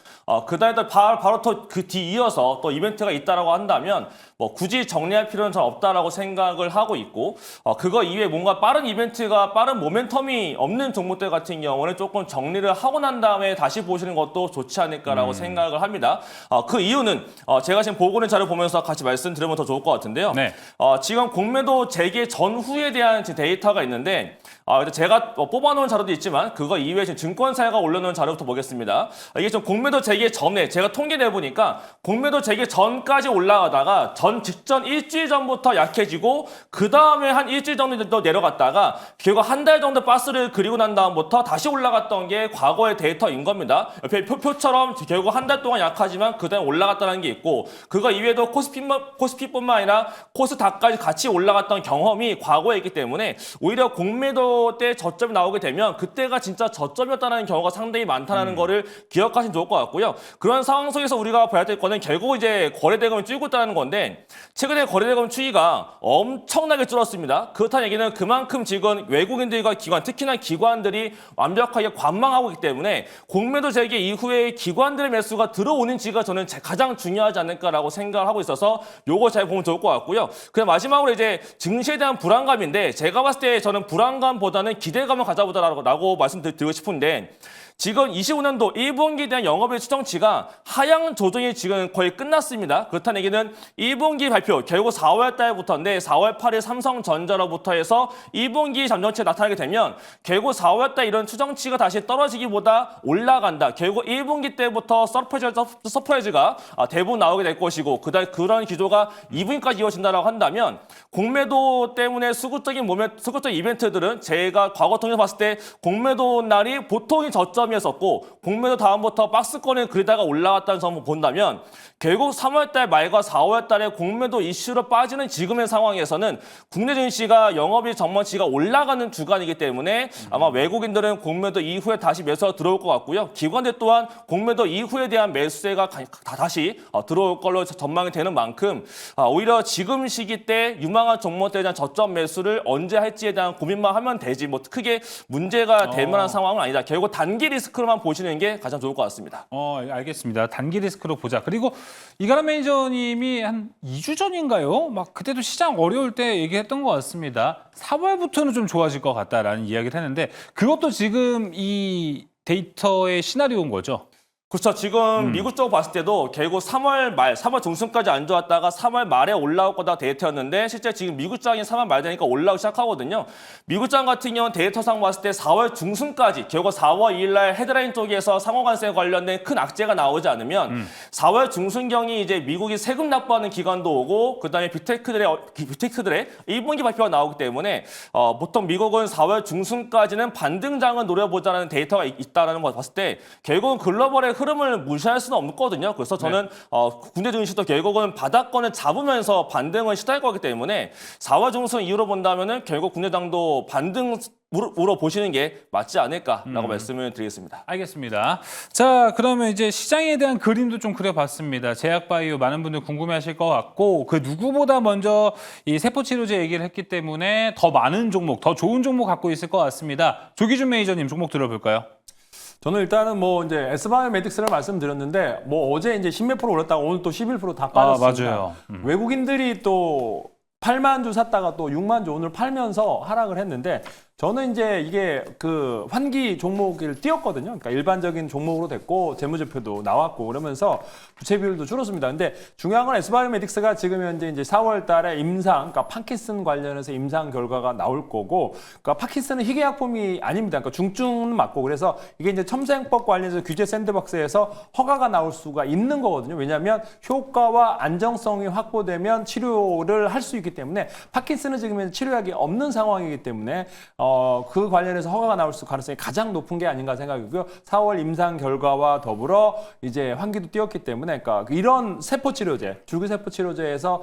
그다음에 바로 또 그 뒤 이어서 또 이벤트가 있다라고 한다면 뭐 굳이 정리할 필요는 전 없다라고 생각을 하고 있고 그거 이외에 뭔가 빠른 이벤트가 빠른 모멘텀이 없는 종목들 같은 경우는 조금 정리를 하고 난 다음에 다시 보시는 것도 좋지 않을까라고 생각을 합니다. 그 이유는 제가 지금 보고 있는 자료 보면서 같이 말씀드리면 더 좋을 것 같은데요. 네. 지금 공매도 재개 전후에 대한 지금 데이터가 있는데 제가 뽑아놓은 자료도 있지만 그거 이외에 지금 증권사가 올려놓은 자료부터 보겠습니다. 이게 좀 공매도 재개 전에 제가 통계내 보니까 공매도 재개 전까지 올라가다가 전 직전 일주일 전부터 약해지고 그 다음에 한 일주일 정도 더 내려갔다가 결국 한 달 정도 바스를 그리고 난 다음부터 다시 올라갔던 게 과거의 데이터인 겁니다. 옆에 표처럼 결국 한 달 동안 약하지만 그 다음에 올라갔다는 게 있고 그거 이외에도 코스피뿐만 아니라 코스닥까지 같이 올라갔던 경험이 과거에 있기 때문에 오히려 공매도 때 저점이 나오게 되면 그때가 진짜 저점이었다는 경우가 상당히 많다는 거를 기억하시면 좋을 것 같고요. 그런 상황 속에서 우리가 봐야 될 거는 결국 이제 거래대금이 줄고 있다는 건데 최근에 거래대금 추이가 엄청나게 줄었습니다. 그렇다는 얘기는 그만큼 지금 외국인들과 기관, 특히나 기관들이 완벽하게 관망하고 있기 때문에 공매도 재개 이후에 기관들의 매수가 들어오는지가 저는 가장 중요하지 않을까라고 생각을 하고 있어서 요거 잘 보면 좋을 것 같고요. 그냥 마지막으로 이제 증시에 대한 불안감인데 제가 봤을 때 저는 불안감보다는 기대감을 가져보자라고 말씀드리고 싶은데 지금 25년도 1분기에 대한 영업이익 추정치가 하향 조정이 지금 거의 끝났습니다. 그렇다는 얘기는 1분기 발표, 결국 4월 달부터인데 4월 8일 삼성전자로부터 해서 1분기 잠정치가 나타나게 되면 결국 4월 달 이런 추정치가 다시 떨어지기보다 올라간다. 결국 1분기 때부터 서프라이즈가 대부분 나오게 될 것이고 그런 기조가 2분기까지 이어진다고 한다면 공매도 때문에 수급적인 이벤트들은 제가 과거 통해서 봤을 때 공매도 날이 보통이 저점이었었고 공매도 다음부터 박스권을 그리다가 올라갔다는 점을 본다면 결국 3월달 말과 4월달에 공매도 이슈로 빠지는 지금의 상황에서는 국내 증시가 영업이익 전망치가 올라가는 주간이기 때문에 아마 외국인들은 공매도 이후에 다시 매수가 들어올 것 같고요. 기관들 또한 공매도 이후에 대한 매수세가 다시 들어올 걸로 전망이 되는 만큼 오히려 지금 시기 때 유망한 종목들에 대한 저점 매수를 언제 할지에 대한 고민만 하면 되지 뭐 크게 문제가 될 만한 상황은 아니다. 결국 단기 리스크로만 보시는 게 가장 좋을 것 같습니다. 알겠습니다. 단기 리스크로 보자. 그리고 이가람 매니저님이 한 2주 전인가요? 막 그때도 시장 어려울 때 얘기했던 것 같습니다. 4월부터는 좀 좋아질 것 같다라는 이야기를 했는데 그것도 지금 이 데이터의 시나리오인 거죠? 그렇죠. 지금 미국 쪽 봤을 때도 결국 3월 말, 3월 중순까지 안 좋았다가 3월 말에 올라올 거다 데이터였는데 실제 지금 미국장이 3월 말 되니까 올라오기 시작하거든요. 미국장 같은 경우는 데이터상 봤을 때 4월 중순까지 결국 4월 2일 날 헤드라인 쪽에서 상호관세 관련된 큰 악재가 나오지 않으면 4월 중순경이 이제 미국이 세금 납부하는 기간도 오고 그다음에 빅테크들의 1분기 발표가 나오기 때문에 보통 미국은 4월 중순까지는 반등장을 노려보자는 데이터가 있다는 걸 봤을 때 결국은 글로벌의 흐름을 무시할 수는 없거든요. 그래서 저는 국내 증시도 결국은 바닥권을 잡으면서 반등을 시도할 거기 때문에 4월 중순 이후로 본다면은 결국 국내장도 반등으로 보시는 게 맞지 않을까라고 말씀을 드리겠습니다. 알겠습니다. 자, 그러면 이제 시장에 대한 그림도 좀 그려봤습니다. 제약바이오 많은 분들 궁금해하실 것 같고 그 누구보다 먼저 이 세포치료제 얘기를 했기 때문에 더 많은 종목, 더 좋은 종목 갖고 있을 것 같습니다. 조기준 매니저님 종목 들어볼까요? 저는 일단은 뭐 이제 에스바이오메딕스를 말씀드렸는데 뭐 어제 이제 10몇 프로 올랐다가 오늘 또 11% 다 빠졌습니다. 맞아요. 외국인들이 또 8만 주 샀다가 또 6만 주 오늘 팔면서 하락을 했는데 저는 이제 이게 그 환기 종목을 띄었거든요. 그러니까 일반적인 종목으로 됐고 재무제표도 나왔고 그러면서 부채 비율도 줄었습니다. 근데 중요한 건 에스바이오메딕스가 지금 현재 이제 4월 달에 임상, 그러니까 파킨슨 관련해서 임상 결과가 나올 거고, 그러니까 파킨슨은 희귀약품이 아닙니다. 그러니까 중증은 맞고 그래서 이게 이제 첨생법 관련해서 규제 샌드박스에서 허가가 나올 수가 있는 거거든요. 왜냐하면 효과와 안정성이 확보되면 치료를 할 수 있기 때문에 파킨슨은 지금 치료약이 없는 상황이기 때문에 그 관련해서 허가가 나올 가능성이 가장 높은 게 아닌가 생각이고요. 4월 임상 결과와 더불어 이제 환기도 띄었기 때문에 그러니까 이런 세포 치료제, 줄기세포 치료제에서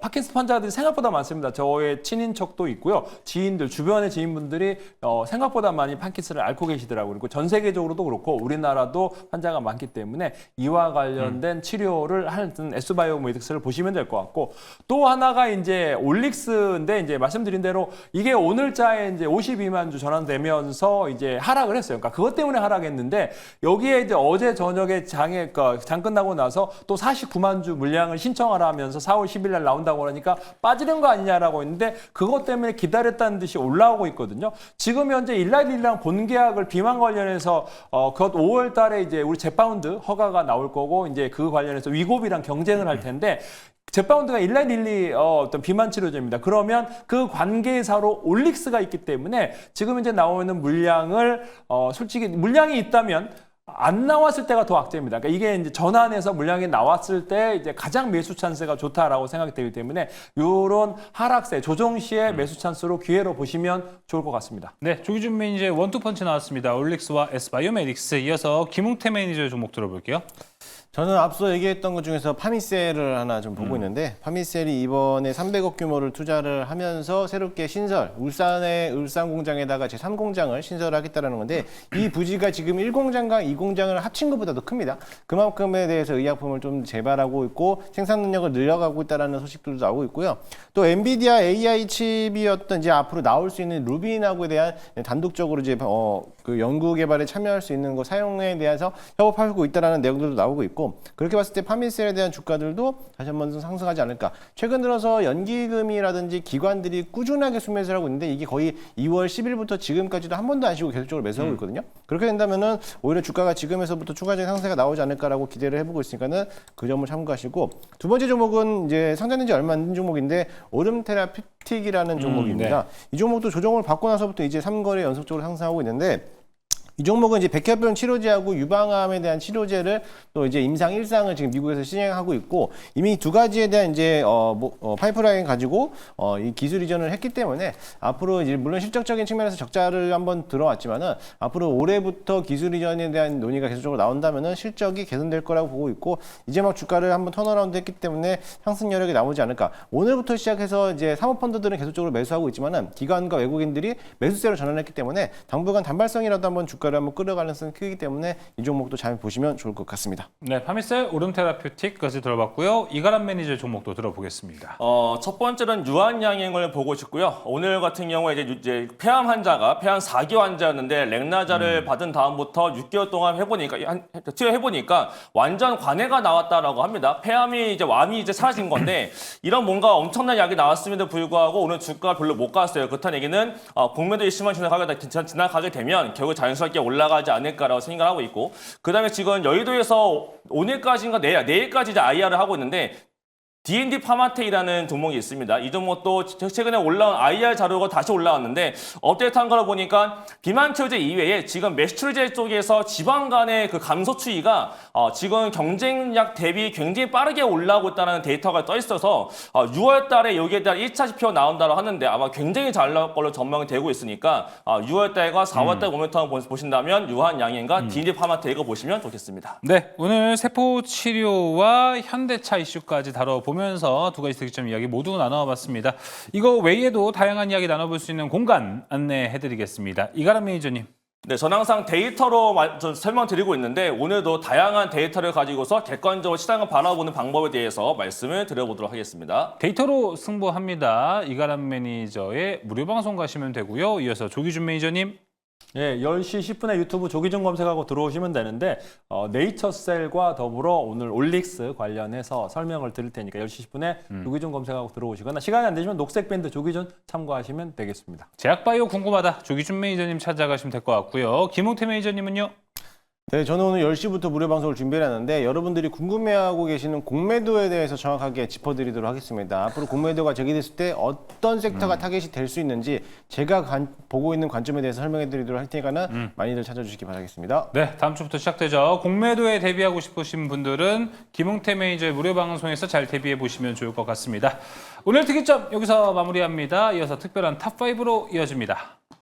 파킨슨 환자들이 생각보다 많습니다. 저의 친인척도 있고요. 지인들, 주변의 지인분들이 생각보다 많이 파킨슨을 앓고 계시더라고요. 그리고 전 세계적으로도 그렇고 우리나라도 환자가 많기 때문에 이와 관련된 치료를 하는 S바이오메딕스를 보시면 될 것 같고 또 하나가 이제 올릭스인데 이제 말씀드린 대로 이게 오늘자에 이제 52만 주 전환되면서 이제 하락을 했어요. 그러니까 그것 때문에 하락했는데 여기에 이제 어제 저녁에 장 끝나고 나서 또 49만 주 물량을 신청하라 하면서 4월 10일 날 나온다고 하니까 빠지는 거 아니냐라고 했는데 그것 때문에 기다렸다는 듯이 올라오고 있거든요. 지금 현재 일라딜랑 본계약을 비만 관련해서 그것 5월 달에 이제 우리 제파운드 허가가 나올 거고 이제 그 관련해서 위고비랑 경쟁을 할 텐데 제파운드가 일라딜리 어떤 비만 치료제입니다. 그러면 그 관계사로 올릭스가 있기 때문에 지금 이제 나오는 물량을 솔직히 물량이 있다면 안 나왔을 때가 더 악재입니다. 그러니까 이게 이제 전환해서 물량이 나왔을 때 이제 가장 매수 찬스가 좋다라고 생각이 되기 때문에 이런 하락세, 조정 시에 매수 찬스로 기회로 보시면 좋을 것 같습니다. 네, 조기준 매니저의 원투펀치 나왔습니다. 올릭스와 S바이오메딕스 이어서 김웅태 매니저의 종목 들어볼게요. 저는 앞서 얘기했던 것 중에서 파미셀을 하나 좀 보고 있는데 파미셀이 이번에 300억 규모를 투자를 하면서 새롭게 신설, 울산 공장에다가 제3공장을 신설하겠다는 건데 이 부지가 지금 1공장과 2공장을 합친 것보다도 큽니다. 그만큼에 대해서 의약품을 좀 재발하고 있고 생산 능력을 늘려가고 있다는 소식들도 나오고 있고요. 또 엔비디아 AI 칩이었던 이제 앞으로 나올 수 있는 루빈하고에 대한 단독적으로 이제 그 연구 개발에 참여할 수 있는 거 사용에 대해서 협업하고 있다는 내용들도 나오고 있고 그렇게 봤을 때 파미셀에 대한 주가들도 다시 한번 상승하지 않을까. 최근 들어서 연기금이라든지 기관들이 꾸준하게 수매수를 하고 있는데 이게 거의 2월 10일부터 지금까지도 한 번도 안 쉬고 계속적으로 매수하고 있거든요. 그렇게 된다면은 오히려 주가가 지금에서부터 추가적인 상승세가 나오지 않을까라고 기대를 해보고 있으니까는 그 점을 참고하시고 두 번째 종목은 이제 상장된 지 얼마 안 된 종목인데 오름 테라피틱이라는 종목입니다. 이 종목도 조정을 받고 나서부터 이제 3거래 연속적으로 상승하고 있는데 이 종목은 이제 백혈병 치료제하고 유방암에 대한 치료제를 또 이제 임상 1상을 지금 미국에서 시행하고 있고 이미 두 가지에 대한 이제 파이프라인 가지고 이 기술 이전을 했기 때문에 앞으로 이제 물론 실적적인 측면에서 적자를 한번 들어왔지만은 앞으로 올해부터 기술 이전에 대한 논의가 계속적으로 나온다면은 실적이 개선될 거라고 보고 있고 이제 막 주가를 한번 턴어라운드 했기 때문에 상승 여력이 나오지 않을까. 오늘부터 시작해서 이제 사모펀드들은 계속적으로 매수하고 있지만은 기관과 외국인들이 매수세로 전환했기 때문에 당분간 단발성이라도 한번 주가를 한번 끌어갈 가능성이 크기 때문에 이 종목도 잘 보시면 좋을 것 같습니다. 네, 파미셀, 오름 테라퓨틱까지 들어봤고요. 이가람 매니저 종목도 들어보겠습니다. 첫 번째는 유한양행을 보고 싶고요. 오늘 같은 경우에 이제 폐암 환자가 폐암 4기 환자였는데 렉나자를 받은 다음부터 6개월 동안 해보니까 완전 관해가 나왔다라고 합니다. 폐암이 이제 암이 이제 사라진 건데 이런 뭔가 엄청난 약이 나왔음에도 불구하고 오늘 주가가 별로 못 갔어요. 그렇다는 얘기는 공매도 이슈만 지나가게 되면 결국 자연스럽게 올라가지 않을까라고 생각을 하고 있고 그다음에 지금 여의도에서 오늘까지인가 내일까지 이제 IR을 하고 있는데 D&D 파마텍이라는 종목이 있습니다. 이 종목도 최근에 올라온 IR 자료가 다시 올라왔는데 업데이트한 걸 보니까 비만 치료제 이외에 지금 메스트리제 쪽에서 지방 간의 그 감소 추이가 지금 경쟁약 대비 굉장히 빠르게 올라오고 있다는 데이터가 떠 있어서 6월 달에 여기에 대한 1차 지표 나온다고 하는데 아마 굉장히 잘 나올 걸로 전망이 되고 있으니까 6월 달과 4월 달 모멘텀 보신다면 유한양행과 D&D 파마텍을 보시면 좋겠습니다. 네, 오늘 세포 치료와 현대차 이슈까지 다뤄보면서 두 가지 특이점 이야기 모두 나눠봤습니다. 이거 외에도 다양한 이야기 나눠볼 수 있는 공간 안내해드리겠습니다. 이가람 매니저님. 네, 저는 항상 데이터로 설명드리고 있는데 오늘도 다양한 데이터를 가지고서 객관적으로 시장을 바라보는 방법에 대해서 말씀을 드려보도록 하겠습니다. 데이터로 승부합니다. 이가람 매니저의 무료 방송 가시면 되고요. 이어서 조기준 매니저님. 예, 10시 10분에 유튜브 조기준 검색하고 들어오시면 되는데 네이처셀과 더불어 오늘 올릭스 관련해서 설명을 드릴 테니까 10시 10분에 조기준 검색하고 들어오시거나 시간이 안 되시면 녹색 밴드 조기준 참고하시면 되겠습니다. 제약바이오 궁금하다. 조기준 매니저님 찾아가시면 될 것 같고요. 김웅태 매니저님은요? 네, 저는 오늘 10시부터 무료 방송을 준비를 했는데 여러분들이 궁금해하고 계시는 공매도에 대해서 정확하게 짚어드리도록 하겠습니다. 앞으로 공매도가 제기됐을 때 어떤 섹터가 타겟이 될 수 있는지 제가 보고 있는 관점에 대해서 설명해드리도록 할 테니까는 많이들 찾아주시기 바라겠습니다. 네, 다음 주부터 시작되죠. 공매도에 대비하고 싶으신 분들은 김웅태 매니저의 무료 방송에서 잘 대비해 보시면 좋을 것 같습니다. 오늘 특이점 여기서 마무리합니다. 이어서 특별한 탑5로 이어집니다.